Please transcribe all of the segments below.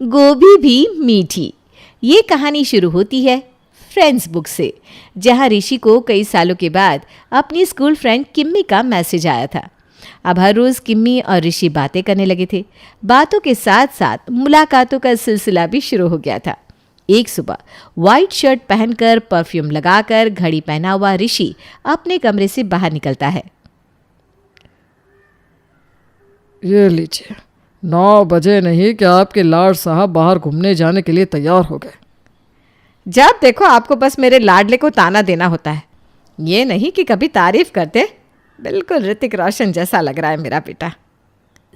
गोभी भी मीठी। ये कहानी शुरू होती है फ्रेंड्स बुक से, जहां ऋषि को कई सालों के बाद अपनी स्कूल फ्रेंड किम्मी का मैसेज आया था। अब हर रोज किम्मी और ऋषि बातें करने लगे थे। बातों के साथ साथ मुलाकातों का सिलसिला भी शुरू हो गया था। एक सुबह व्हाइट शर्ट पहनकर, परफ्यूम लगाकर, घड़ी पहना हुआ ऋषि अपने कमरे से बाहर निकलता है। ये लीजिए, 9 बजे नहीं कि आपके लाड साहब बाहर घूमने जाने के लिए तैयार हो गए। जब देखो आपको बस मेरे लाडले को ताना देना होता है, ये नहीं कि कभी तारीफ करते। बिल्कुल ऋतिक रोशन जैसा लग रहा है मेरा बेटा।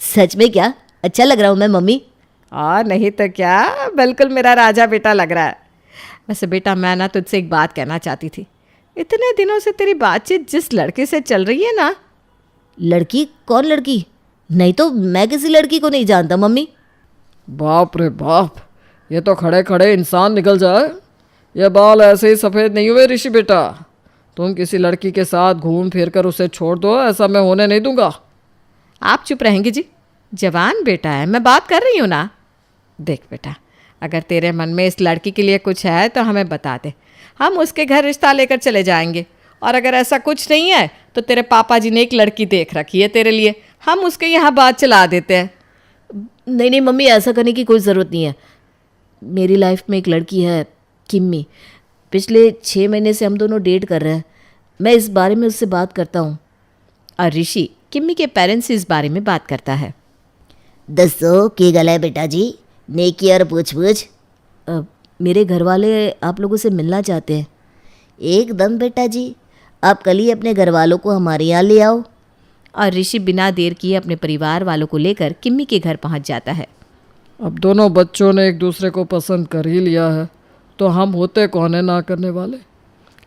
सच में क्या? अच्छा लग रहा हूँ मैं मम्मी? और नहीं तो क्या, बिल्कुल मेरा राजा बेटा लग रहा है। वैसे बेटा, मैं ना तुझसे एक बात कहना चाहती थी। इतने दिनों से तेरी बातचीत जिस लड़के से चल रही है ना। लड़की? कौन लड़की? नहीं तो मैं किसी लड़की को नहीं जानता मम्मी। बाप रे बाप, ये तो खड़े खड़े इंसान निकल जाए। ये बाल ऐसे ही सफ़ेद नहीं हुए ऋषि बेटा। तुम किसी लड़की के साथ घूम फिर कर उसे छोड़ दो, ऐसा मैं होने नहीं दूंगा। आप चुप रहेंगे जी? जवान बेटा है, मैं बात कर रही हूँ ना। देख बेटा, अगर तेरे मन में इस लड़की के लिए कुछ है तो हमें बता दे, हम उसके घर रिश्ता लेकर चले जाएंगे। और अगर ऐसा कुछ नहीं है तो तेरे पापा जी ने एक लड़की देख रखी है तेरे लिए, हम उसके यहाँ बात चला देते हैं। नहीं नहीं मम्मी, ऐसा करने की कोई ज़रूरत नहीं है। मेरी लाइफ में एक लड़की है, किम्मी। पिछले 6 महीने से हम दोनों डेट कर रहे हैं। मैं इस बारे में उससे बात करता हूँ। और ऋषि किम्मी के पेरेंट्स से इस बारे में बात करता है। दसो की गल है बेटा जी, नेकी और पूछ पूछ। मेरे घर वाले आप लोगों से मिलना चाहते हैं। एकदम बेटा जी, आप कल ही अपने घर वालों को हमारे यहाँ ले आओ। और ऋषि बिना देर किए अपने परिवार वालों को लेकर किम्मी के घर पहुँच जाता है। अब दोनों बच्चों ने एक दूसरे को पसंद कर ही लिया है, तो हम होते कौन है ना करने वाले।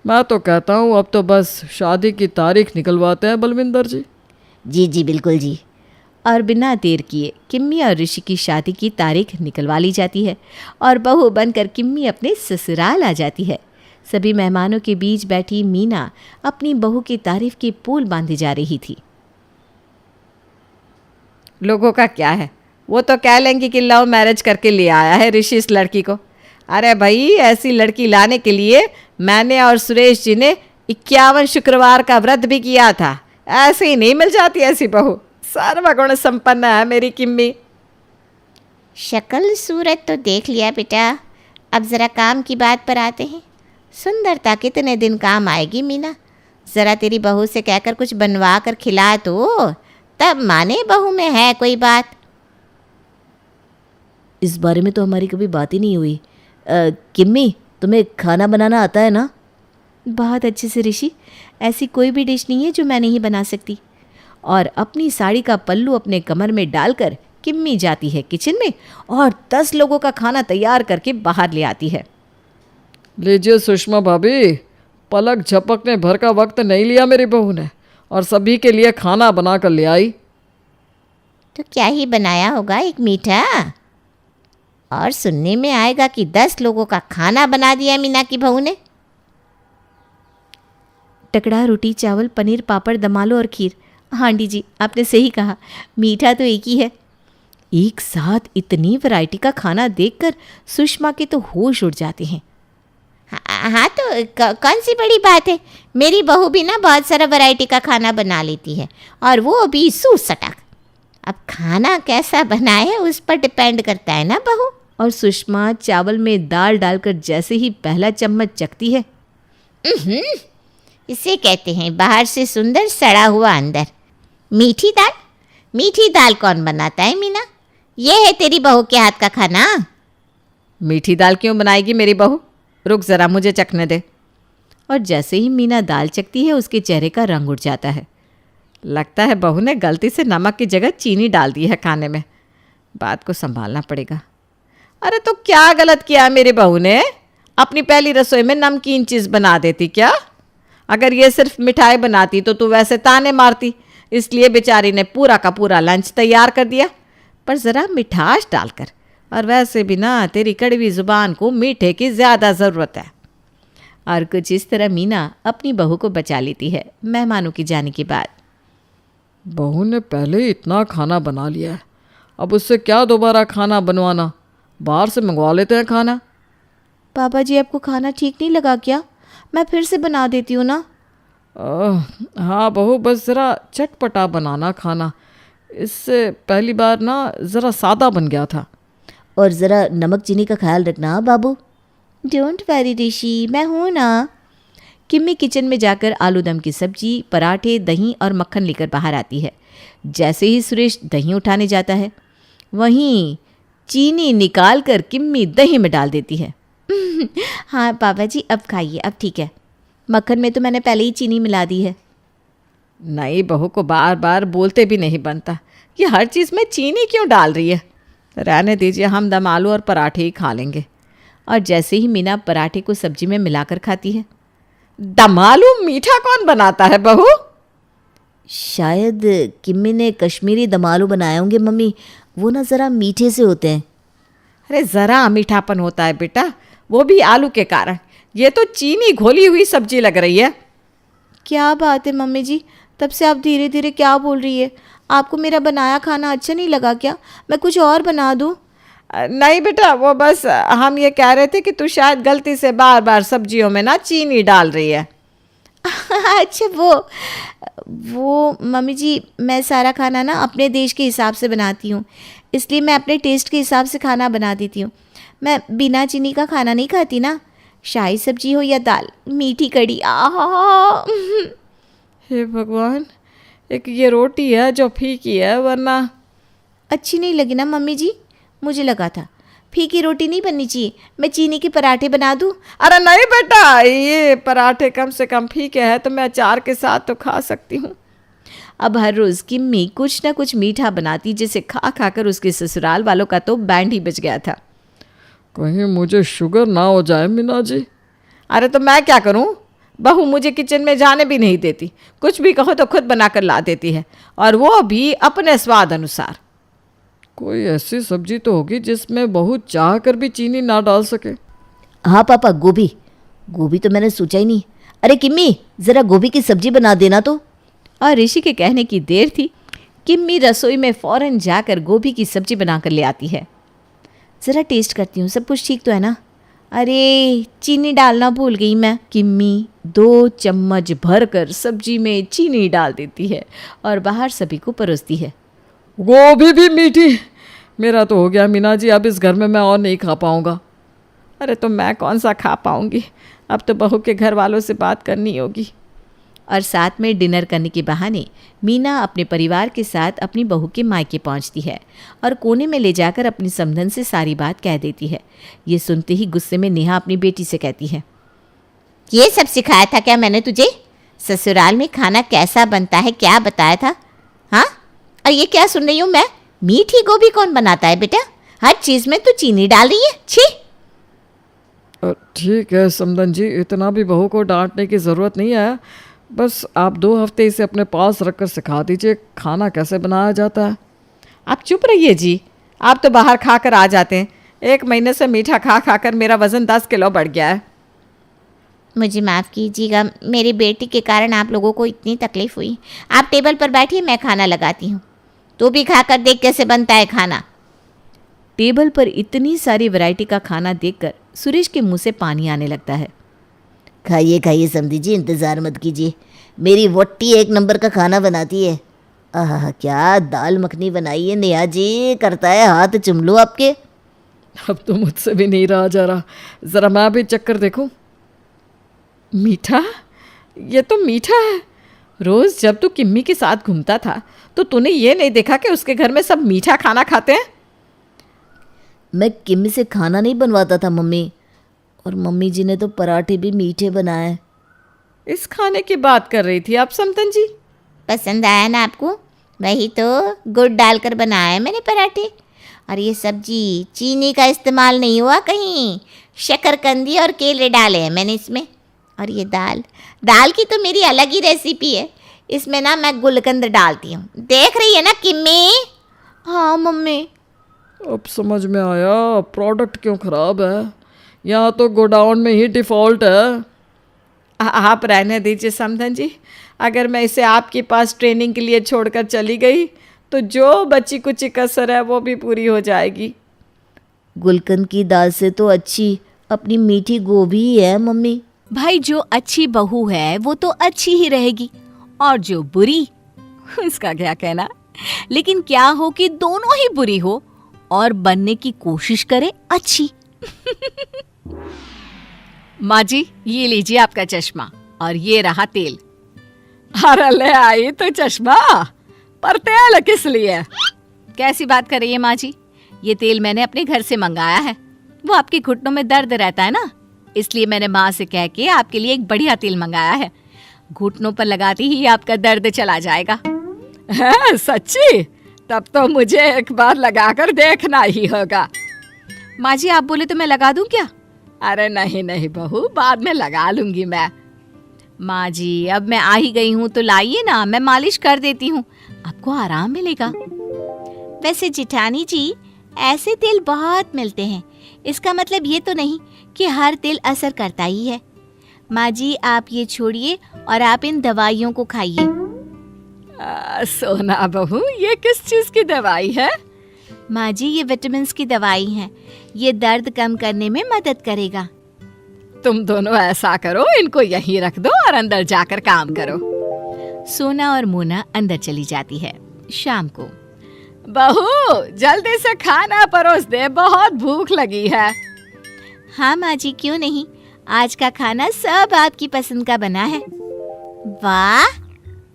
मैं तो कहता हूँ अब तो बस शादी की तारीख निकलवाते हैं बलविंदर जी। जी जी बिल्कुल जी। और बिना देर किए किम्मी और ऋषि की शादी की तारीख निकलवा ली जाती है और बहू बनकर किम्मी अपने ससुराल आ जाती है। सभी मेहमानों के बीच बैठी मीना अपनी बहू की तारीफ की पुल बांधी जा रही थी। लोगों का क्या है, वो तो कह लेंगे कि लव मैरिज करके ले आया है ऋषि इस लड़की को। अरे भाई, ऐसी लड़की लाने के लिए मैंने और सुरेश जी ने 51 शुक्रवार का व्रत भी किया था। ऐसे ही नहीं मिल जाती ऐसी बहू। सर्वगुण संपन्न है मेरी किम्मी। शक्ल सूरत तो देख लिया बेटा, अब ज़रा काम की बात पर आते हैं। सुंदरता कितने दिन काम आएगी मीना? ज़रा तेरी बहू से कहकर कुछ बनवा कर खिला तो, तब माने बहू में है कोई बात। इस बारे में तो हमारी कभी बात ही नहीं हुई। किम्मी, तुम्हें खाना बनाना आता है ना? बहुत अच्छे से ऋषि, ऐसी कोई भी डिश नहीं है जो मैं नहीं बना सकती। और अपनी साड़ी का पल्लू अपने कमर में डालकर किम्मी जाती है किचन में और 10 लोगों का खाना तैयार करके बाहर ले आती है। लीजिए सुषमा भाभी, पलक झपकने भर का वक्त नहीं लिया मेरी बहू ने, और सभी के लिए खाना बना कर ले आई। तो क्या ही बनाया होगा, एक मीठा? और सुनने में आएगा कि 10 लोगों का खाना बना दिया मीना की बहू ने। टकड़ा, रोटी, चावल, पनीर, पापड़, दमालो और खीर। हाँ डी जी, आपने सही कहा, मीठा तो एक ही है। एक साथ इतनी वैरायटी का खाना देखकर सुषमा के तो होश उड़ जाते हैं। हाँ तो कौन सी बड़ी बात है, मेरी बहू भी ना बहुत सारा वैरायटी का खाना बना लेती है, और वो भी सूट सटाक। अब खाना कैसा बनाए उस पर डिपेंड करता है ना बहू। और सुषमा चावल में दाल डालकर जैसे ही पहला चम्मच चखती है, इसे कहते हैं बाहर से सुंदर सड़ा हुआ अंदर। मीठी दाल? मीठी दाल कौन बनाता है मीना? ये है तेरी बहू के हाथ का खाना। मीठी दाल क्यों बनाएगी मेरी बहू? रुक ज़रा, मुझे चखने दे। और जैसे ही मीना दाल चखती है उसके चेहरे का रंग उड़ जाता है। लगता है बहू ने गलती से नमक की जगह चीनी डाल दी है खाने में। बात को संभालना पड़ेगा। अरे तो क्या गलत किया मेरी बहू ने? अपनी पहली रसोई में नमकीन चीज़ बना देती क्या? अगर ये सिर्फ मिठाई बनाती तो तू वैसे ताने मारती, इसलिए बेचारी ने पूरा का पूरा लंच तैयार कर दिया, पर ज़रा मिठास डालकर। और वैसे भी ना तेरी कड़वी ज़ुबान को मीठे की ज़्यादा ज़रूरत है। और कुछ इस तरह मीना अपनी बहू को बचा लेती है मेहमानों की जाने के बाद। बहू ने पहले ही इतना खाना बना लिया है, अब उससे क्या दोबारा खाना बनवाना। बाहर से मंगवा लेते हैं खाना। पापा जी आपको खाना ठीक नहीं लगा क्या? मैं फिर से बना देती हूँ ना। हाँ बहू, बस ज़रा चटपटा बनाना खाना। इससे पहली बार ना ज़रा सादा बन गया था। और ज़रा नमक चीनी का ख्याल रखना हाँ बाबू। डोंट वरी ऋषि, मैं हूँ ना। किम्मी किचन में जाकर आलू दम की सब्जी, पराठे, दही और मक्खन लेकर बाहर आती है। जैसे ही सुरेश दही उठाने जाता है, वहीं चीनी निकाल कर किम्मी दही में डाल देती है। हाँ पापा जी अब खाइए, अब ठीक है। मक्खन में तो मैंने पहले ही चीनी मिला दी है। नई बहू को बार बार बोलते भी नहीं बनता कि हर चीज़ में चीनी क्यों डाल रही है। रहने दीजिए, हम दम आलू और पराठे ही खा लेंगे। और जैसे ही मीना पराठे को सब्जी में मिलाकर खाती है, दम आलू मीठा कौन बनाता है बहू? शायद किम्मी ने कश्मीरी दम आलू बनाए होंगे मम्मी, वो ना ज़रा मीठे से होते हैं। अरे ज़रा मीठापन होता है बेटा, वो भी आलू के कारण। ये तो चीनी घोली हुई सब्जी लग रही है। क्या बात है मम्मी जी, तब से आप धीरे धीरे क्या बोल रही है? आपको मेरा बनाया खाना अच्छा नहीं लगा क्या? मैं कुछ और बना दूँ? नहीं बेटा, वो बस हम ये कह रहे थे कि तू शायद गलती से बार बार सब्जियों में ना चीनी डाल रही है। अच्छा वो मम्मी जी, मैं सारा खाना ना अपने देश के हिसाब से बनाती हूँ, इसलिए मैं अपने टेस्ट के हिसाब से खाना बना देती हूँ। मैं बिना चीनी का खाना नहीं खाती ना। शाही सब्जी हो या दाल, मीठी कड़ी, आहा। हे भगवान, एक ये रोटी है जो फीकी है, वरना अच्छी नहीं लगी ना मम्मी जी? मुझे लगा था फीकी रोटी नहीं बननी चाहिए। मैं चीनी के पराठे बना दूँ? अरे नहीं बेटा, ये पराठे कम से कम फीके हैं तो मैं अचार के साथ तो खा सकती हूँ। अब हर रोज़ किम्मी कुछ ना कुछ मीठा बनाती, जिसे खा खा कर उसके ससुराल वालों का तो बैंड ही बज गया था। कहीं मुझे शुगर ना हो जाए मीना जी। अरे तो मैं क्या करूँ? बहू मुझे किचन में जाने भी नहीं देती। कुछ भी कहो तो खुद बनाकर ला देती है, और वो भी अपने स्वाद अनुसार। कोई ऐसी सब्जी तो होगी जिसमें बहू चाह कर भी चीनी ना डाल सके। हाँ पापा, गोभी। गोभी तो मैंने सोचा ही नहीं। अरे किम्मी, ज़रा गोभी की सब्जी बना देना तो। और ऋषि के कहने की देर थी। किम्मी रसोई में फौरन जाकर गोभी की सब्जी बनाकर ले आती है। ज़रा टेस्ट करती हूँ, सब कुछ ठीक तो है ना? अरे चीनी डालना भूल गई मैं। किम्मी 2 चम्मच भरकर सब्जी में चीनी डाल देती है और बाहर सभी को परोसती है। गोभी भी मीठी। मेरा तो हो गया मीना जी, अब इस घर में मैं और नहीं खा पाऊँगा। अरे तो मैं कौन सा खा पाऊँगी? अब तो बहू के घर वालों से बात करनी होगी। और साथ में डिनर करने के बहाने मीना अपने परिवार के साथ अपनी बहू के मायके पहुंचती है और कोने में ले जाकर अपनी समधन से सारी बात कह देती है। ये सुनते ही गुस्से में नेहा अपनी बेटी से कहती है, ये सब सिखाया था क्या मैंने तुझे? ससुराल में खाना कैसा बनता है क्या बताया था? हाँ, और ये क्या सुन रही हूँ मैं? मीठी गोभी कौन बनाता है बेटा? हर चीज़ में तो चीनी डाल रही है। छी। ठीक है समधन जी, इतना भी बहू को डांटने की ज़रूरत नहीं है। बस आप 2 हफ्ते इसे अपने पास रखकर सिखा दीजिए खाना कैसे बनाया जाता है। आप चुप रहिए जी, आप तो बाहर खा कर आ जाते हैं। 1 महीने से मीठा खा खा कर मेरा वज़न 10 किलो बढ़ गया है। मुझे माफ़ कीजिएगा, मेरी बेटी के कारण आप लोगों को इतनी तकलीफ़ हुई। आप टेबल पर बैठिए, मैं खाना लगाती हूँ। तू भी खा कर देख कैसे बनता है खाना। टेबल पर इतनी सारी वैरायटी का खाना देखकर सुरेश के मुंह से पानी आने लगता है। खाइए खाइए समधी जी, इंतज़ार मत कीजिए। मेरी वोट्टी 1 नंबर का खाना बनाती है। आह, क्या दाल मखनी बनाई है नेहा जी, करता है हाथ चुम लो आपके। अब तो मुझसे भी नहीं रहा जा रहा, ज़रा मैं भी चक्कर देखूं। मीठा? ये तो मीठा है। रोज़ जब तू किम्मी के साथ घूमता था तो तूने ये नहीं देखा कि उसके घर में सब मीठा खाना खाते हैं? मैं किम्मी से खाना नहीं बनवाता था मम्मी, और मम्मी जी ने तो पराठे भी मीठे बनाए। इस खाने की बात कर रही थी आप समधन जी? पसंद आया ना आपको? वही तो गुड़ डालकर बनाया है मैंने पराठे। और ये सब्जी चीनी का इस्तेमाल नहीं हुआ कहीं, शकरकंदी और केले डाले हैं मैंने इसमें। और ये दाल की तो मेरी अलग ही रेसिपी है। इसमें ना मैं गुलकंद डालती हूँ, देख रही है ना किम्मी? हाँ मम्मी। अब समझ में आया प्रोडक्ट क्यों ख़राब है। यहाँ तो गोडाउन में ही डिफ़ॉल्ट है। आप रहने दीजिए समधन जी। अगर मैं इसे आपके पास ट्रेनिंग के लिए छोड़कर चली गई तो जो बची कुची कसर है वो भी पूरी हो जाएगी। गुलकंद की दाल से तो अच्छी अपनी मीठी गोभी ही है मम्मी। भाई जो अच्छी बहू है वो तो अच्छी ही रहेगी, और जो बुरी उसका क्या कहना। लेकिन क्या हो कि दोनों ही बुरी हो और बनने की कोशिश करे अच्छी। माँ जी, ये लीजिए आपका चश्मा, और ये रहा तेल। अरे ले आई तो चश्मा, पर तेल किस लिए? कैसी बात कर रही है माँ जी? ये तेल मैंने अपने घर से मंगाया है। वो आपके घुटनों में दर्द रहता है ना, इसलिए मैंने माँ से कह के आपके लिए एक बढ़िया तेल मंगाया है। घुटनों पर लगाते ही आपका दर्द चला जाएगा। है सच्ची? तब तो मुझे एक बार लगाकर देखना ही होगा। माँ जी आप बोले तो मैं लगा दूं क्या? अरे नहीं नहीं बहू, बाद में लगा लूंगी मैं। माँ जी अब मैं आ ही गई हूँ तो लाइए ना, मैं मालिश कर देती हूँ, आपको आराम मिलेगा। वैसे जिठानी जी, ऐसे तेल बहुत मिलते हैं, इसका मतलब ये तो नहीं कि हर तेल असर करता ही है। माँ जी आप ये छोड़िए और आप इन दवाइयों को खाइए। सोना बहू, ये किस चीज की दवाई है? माँ जी ये विटामिन की दवाई है, ये दर्द कम करने में मदद करेगा। तुम दोनों ऐसा करो, इनको यहीं रख दो और अंदर जाकर काम करो। सोना और मोना अंदर चली जाती है। शाम को बहू जल्दी से खाना परोस दे, बहुत भूख लगी है। हाँ माँ जी क्यों नहीं, आज का खाना सब आपकी पसंद का बना है। वाह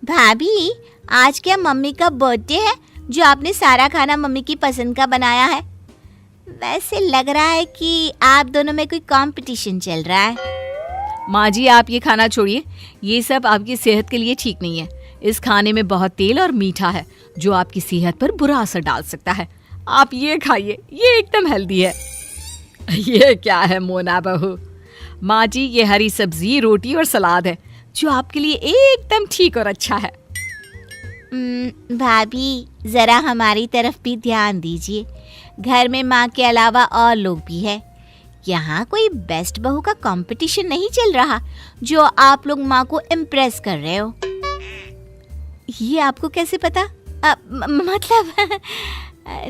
भाभी, आज क्या मम्मी का बर्थडे है जो आपने सारा खाना मम्मी की पसंद का बनाया है? वैसे लग रहा है कि आप दोनों में कोई कंपटीशन चल रहा है। माँ जी आप ये खाना छोड़िए, ये सब आपकी सेहत के लिए ठीक नहीं है। इस खाने में बहुत तेल और मीठा है जो आपकी सेहत पर बुरा असर डाल सकता है। आप ये खाइए, ये एकदम हेल्दी है। ये क्या है मोना बहू? माँ जी ये हरी सब्जी, रोटी और सलाद है जो आपके लिए एकदम ठीक और अच्छा है। भाभी जरा हमारी तरफ भी ध्यान दीजिए, घर में माँ के अलावा और लोग भी है। यहाँ कोई बेस्ट बहू का कंपटीशन नहीं चल रहा जो आप लोग माँ को इम्प्रेस कर रहे हो। ये आपको कैसे पता? मतलब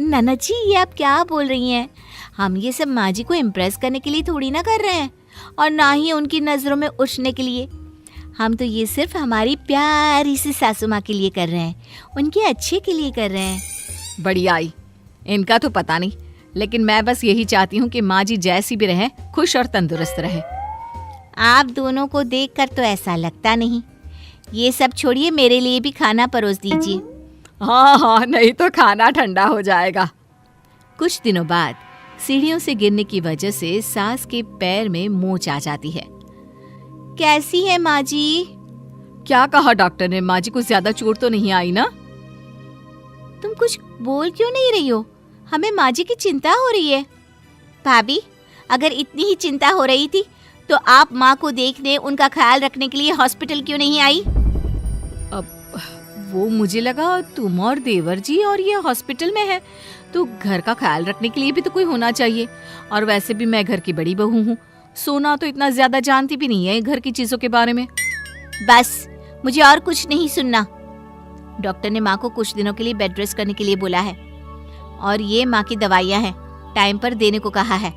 ननद जी ये आप क्या बोल रही हैं? हम ये सब माँ जी को इम्प्रेस करने के लिए थोड़ी ना कर रहे हैं, और ना ही उनकी नज़रों में उठने के लिए। हम तो ये सिर्फ हमारी प्यारी सी सासू माँ के लिए कर रहे हैं, उनके अच्छे के लिए कर रहे हैं। बढ़िया आई, इनका तो पता नहीं, लेकिन मैं बस यही चाहती हूँ कि माँ जी जैसी भी रहे, खुश और तंदुरुस्त रहे। आप दोनों को देखकर तो ऐसा लगता नहीं। ये सब छोड़िए, मेरे लिए भी खाना परोस दीजिए। हाँ हाँ, नहीं तो खाना ठंडा हो जाएगा। कुछ दिनों बाद सीढ़ियों से गिरने की वजह से सास के पैर में मोच आ जाती है। कैसी है माँ जी? क्या कहा डॉक्टर ने? माँ जी को ज्यादा चोट तो नहीं आई ना? तुम कुछ बोल क्यों नहीं रही हो? हमें माँ जी की चिंता हो रही है। भाभी अगर इतनी ही चिंता हो रही थी तो आप माँ को देखने, उनका ख्याल रखने के लिए हॉस्पिटल क्यों नहीं आई? अब वो मुझे लगा तुम और देवर जी और ये हॉस्पिटल में है तो घर का ख्याल रखने के लिए भी तो कोई होना चाहिए। और वैसे भी मैं घर की बड़ी बहू हूँ, सोना तो इतना ज्यादा जानती भी नहीं है घर की चीजों के बारे में। बस मुझे और कुछ नहीं सुनना। डॉक्टर ने माँ को कुछ दिनों के लिए बेड रेस्ट करने के लिए बोला है, और ये माँ की दवाइयाँ हैं, टाइम पर देने को कहा है।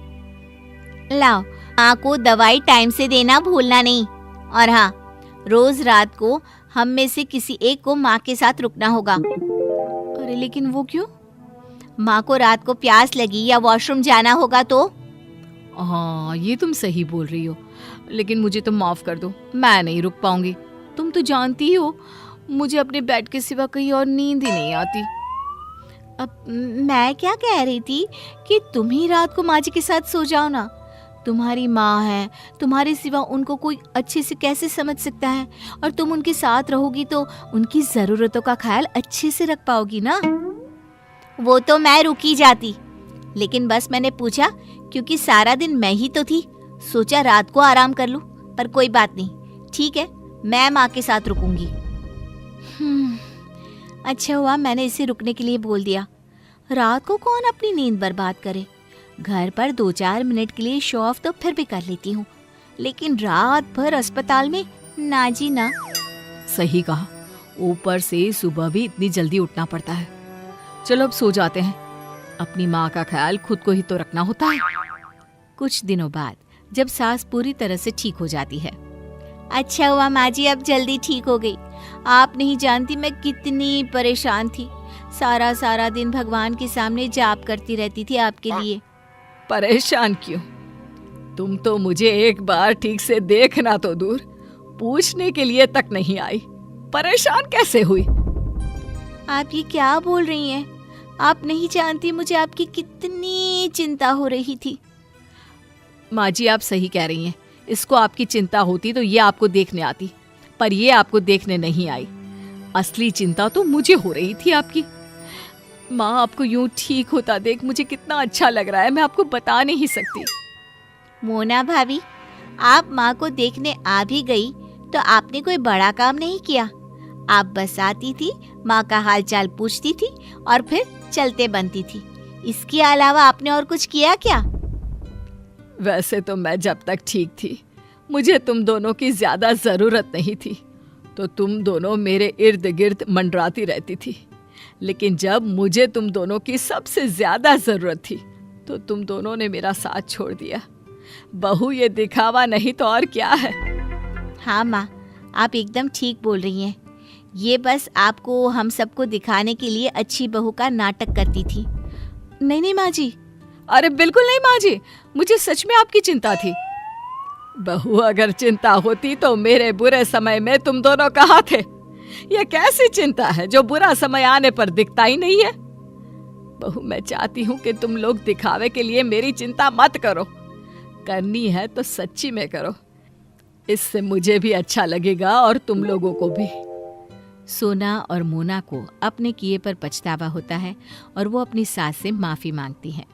लाओ, माँ को दवाई टाइम से देना भूलना नहीं। और हाँ, रोज रात को हम में से किसी एक को माँ के साथ रुकना होगा। अरे लेकिन वो क्यों? माँ को रात को प्यास लगी या वॉशरूम जाना होगा तो? हाँ ये तुम सही बोल रही हो, लेकिन मुझे तो माफ कर दो, मैं नहीं रुक पाऊंगी। तुम तो जानती ही हो मुझे अपने बेड के सिवा कहीं और नींद ही नहीं आती। अब मैं क्या कह रही थी कि तुम ही रात को माँ जी के साथ सो जाओ ना। तुम्हारी माँ है, तुम्हारे सिवा उनको कोई अच्छे से कैसे समझ सकता है, और तुम उनके साथ रहोगी तो उनकी ज़रूरतों का ख्याल अच्छे से रख पाओगी ना। वो तो मैं रुकी जाती, लेकिन बस मैंने पूछा क्योंकि सारा दिन मैं ही तो थी, सोचा रात को आराम कर लूं। पर कोई बात नहीं, ठीक है, मैं माँ के साथ रुकूंगी। अच्छा हुआ मैंने इसे रुकने के लिए बोल दिया। रात को कौन अपनी नींद बर्बाद करे। घर पर 2-4 मिनट के लिए शो ऑफ तो फिर भी कर लेती हूँ, लेकिन रात भर अस्पताल में ना जी ना। सही कहा, ऊपर से सुबह भी इतनी जल्दी उठना पड़ता है। चलो अब सो जाते हैं, अपनी माँ का ख्याल खुद को ही तो रखना होता है। कुछ दिनों बाद जब सास पूरी तरह से ठीक हो जाती है। अच्छा हुआ माँ जी, अब जल्दी ठीक हो गई। आप नहीं जानती मैं कितनी परेशान थी। सारा सारा दिन भगवान के सामने जाप करती रहती थी आपके लिए। परेशान क्यों? तुम तो मुझे एक बार ठीक से देखना तो दूर, पूछने के लिए तक नहीं आई। परेशान कैसे हुई? आप ये क्या बोल रही हैं? आप नहीं जानती मुझे आपकी कितनी चिंता हो रही थी। माँ जी, आप सही कह रही हैं। इसको आपकी चिंता होती तो ये आपको देखने आती, पर ये आपको देखने नहीं आई। असली चिंता तो मुझे हो रही थी आपकी। माँ, आपको यूं ठीक होता देख मुझे कितना अच्छा लग रहा है, मैं आपको बता नहीं सकती। मोना भाभी, आप माँ को देखने आ भी गई तो आपने कोई बड़ा काम नहीं किया। आप बस आती थी, माँ का हाल चाल पूछती थी और फिर चलते बनती थी। इसके अलावा आपने और कुछ किया क्या? वैसे तो मैं जब तक ठीक थी मुझे तुम दोनों की ज्यादा जरूरत नहीं थी, तो तुम दोनों मेरे इर्द गिर्द मंडराती रहती थी। लेकिन जब मुझे तुम दोनों की सबसे ज्यादा जरूरत थी तो तुम दोनों ने मेरा साथ छोड़ दिया। बहू, ये दिखावा नहीं तो और क्या है? हाँ माँ, आप एकदम ठीक बोल रही हैं। ये बस आपको हम सबको दिखाने के लिए अच्छी बहू का नाटक करती थी। नहीं नहीं माँ जी, अरे बिल्कुल नहीं माँ जी, मुझे सच में आपकी चिंता थी। बहू, अगर चिंता होती तो मेरे बुरे समय में तुम दोनों कहाँ थे? यह कैसी चिंता है जो बुरा समय आने पर दिखता ही नहीं है? बहू, मैं चाहती हूँ कि तुम लोग दिखावे के लिए मेरी चिंता मत करो। करनी है तो सच्ची में करो, इससे मुझे भी अच्छा लगेगा और तुम लोगों को भी। सोना और मोना को अपने किए पर पछतावा होता है और वो अपनी सास से माफी मांगती हैं।